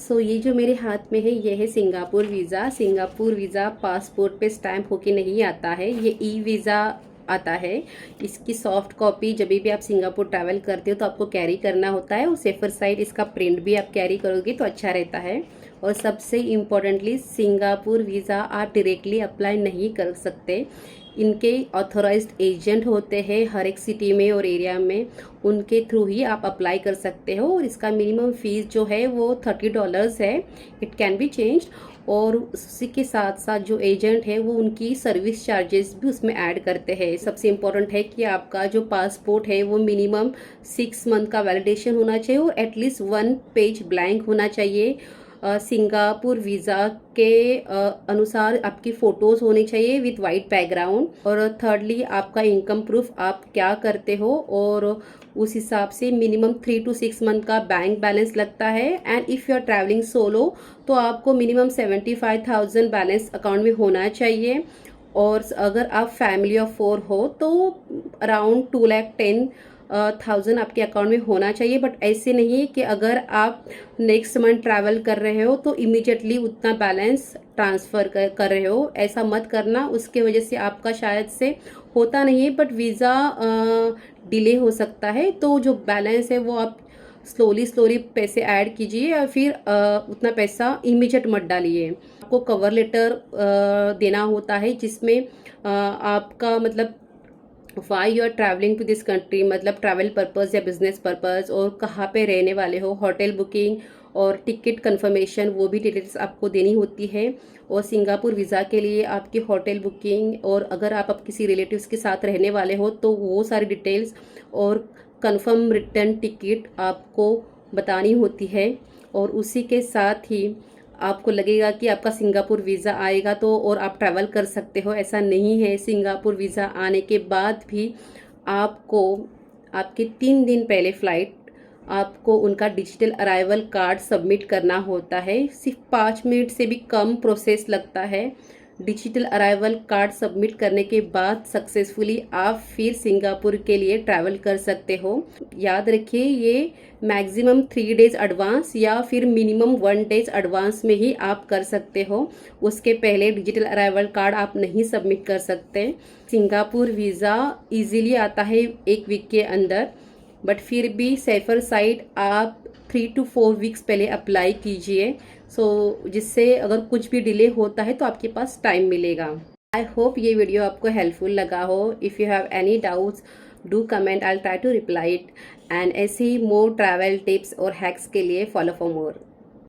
सो ये जो मेरे हाथ में है ये है Singapore visa. Singapore visa passport पे स्टैम्प होके नहीं आता है, ये ई वीज़ा आता है। इसकी सॉफ्ट कॉपी जब भी आप सिंगापुर ट्रैवल करते हो तो आपको कैरी करना होता है, और सेफर साइड इसका प्रिंट भी आप कैरी करोगे तो अच्छा रहता है। और सबसे इम्पोर्टेंटली सिंगापुर वीज़ा आप डायरेक्टली अप्लाई नहीं कर सकते, इनके ऑथोराइज्ड एजेंट होते हैं हर एक सिटी में और एरिया में, उनके थ्रू ही आप अप्लाई कर सकते हो। और इसका मिनिमम फीस जो है वो $30 है, इट कैन बी चेंज्ड। और उसी के साथ साथ जो एजेंट है वो उनकी सर्विस चार्जेस भी उसमें ऐड करते हैं। सबसे इम्पोर्टेंट है कि आपका जो पासपोर्ट है वो मिनिमम 6 मंथ का वैलिडेशन होना चाहिए और एटलीस्ट 1 पेज ब्लैंक होना चाहिए। सिंगापुर वीज़ा के अनुसार आपकी फ़ोटोज़ होनी चाहिए विथ वाइट बैकग्राउंड। और थर्डली आपका इनकम प्रूफ, आप क्या करते हो, और उस हिसाब से मिनिमम 3 to 6 मंथ का बैंक बैलेंस लगता है। And if you are travelling solo तो आपको मिनिमम 75,000 बैलेंस अकाउंट में होना चाहिए। और अगर आप फैमिली ऑफ 4 हो तो अराउंड 2,10,000 आपके अकाउंट में होना चाहिए। बट ऐसे नहीं है कि अगर आप नेक्स्ट मंथ ट्रैवल कर रहे हो तो इमीडिएटली उतना बैलेंस ट्रांसफ़र कर रहे हो, ऐसा मत करना। उसके वजह से आपका शायद से होता नहीं है बट वीज़ा डिले हो सकता है। तो जो बैलेंस है वो आप स्लोली पैसे ऐड कीजिए, या फिर उतना पैसा इमीडिएट मत डालिए। आपको कवर लेटर देना होता है जिसमें आपका मतलब why you are travelling to this country, मतलब ट्रैवल पर्पज़ या बिजनेस पर्पज़, और कहाँ पे रहने वाले हो, होटल बुकिंग और टिकट कंफर्मेशन, वो भी डिटेल्स आपको देनी होती है। और सिंगापुर वीज़ा के लिए आपकी होटल बुकिंग, और अगर आप किसी रिलेटिव्स के साथ रहने वाले हो तो वो सारी डिटेल्स और कंफर्म रिटर्न टिकट आपको बतानी होती है। और उसी के साथ ही आपको लगेगा कि आपका सिंगापुर वीज़ा आएगा तो और आप ट्रैवल कर सकते हो, ऐसा नहीं है। सिंगापुर वीज़ा आने के बाद भी आपको आपके 3 दिन पहले फ़्लाइट आपको उनका डिजिटल अराइवल कार्ड सबमिट करना होता है। सिर्फ 5 मिनट से भी कम प्रोसेस लगता है। डिजिटल अराइवल कार्ड सबमिट करने के बाद सक्सेसफुली आप फिर सिंगापुर के लिए ट्रैवल कर सकते हो। याद रखिए ये मैक्सिमम 3 डेज एडवांस या फिर मिनिमम 1 डेज एडवांस में ही आप कर सकते हो, उसके पहले डिजिटल अराइवल कार्ड आप नहीं सबमिट कर सकते। सिंगापुर वीज़ा इजीली आता है 1 वीक के अंदर, बट फिर भी सेफर साइड आप 3 to 4 वीक्स पहले अप्लाई कीजिए, जिससे अगर कुछ भी डिले होता है तो आपके पास टाइम मिलेगा। आई होप ये वीडियो आपको हेल्पफुल लगा हो। If you have any doubts do comment, I will try to reply it. And ऐसे ही मोर ट्रैवल टिप्स और हैक्स के लिए फॉलो फॉर मोर।